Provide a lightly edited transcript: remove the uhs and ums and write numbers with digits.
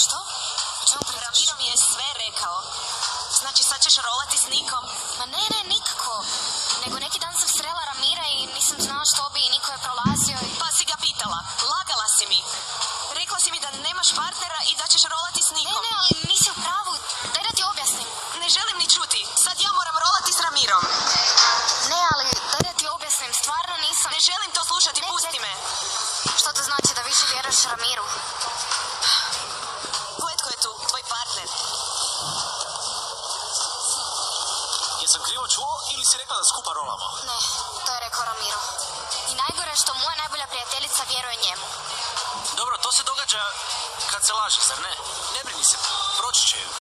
Što? O čemu pričaš? Ramiro mi je sve rekao. Znači sad ćeš rolati s Nikom? Ma ne, nikako. Nego neki dan sam srela Ramira i nisam znala što bi i niko je prolazio i... Pa si ga pitala. Lagala si mi. Rekla si mi da nemaš partnera i da ćeš rolati s Nikom. Ne, ali nisi u pravu. Daj da ti objasnim. Ne želim ni čuti. Sad ja moram rolati s Ramirom. Ne, ali daj da ti objasnim. Stvarno nisam... Ne želim to slušati, Ne, pusti me. Što to znači da više vjeruješ Ramiru? Gletko je tu, tvoj partner. Jesam krivo čuo ili si rekla da skupa rolamo? Ne, to je rekao Ramiro. I najgore je što moja najbolja prijateljica vjeruje njemu. Dobro, to se događa kad se laže, zar ne? Ne brini se, proći će ju.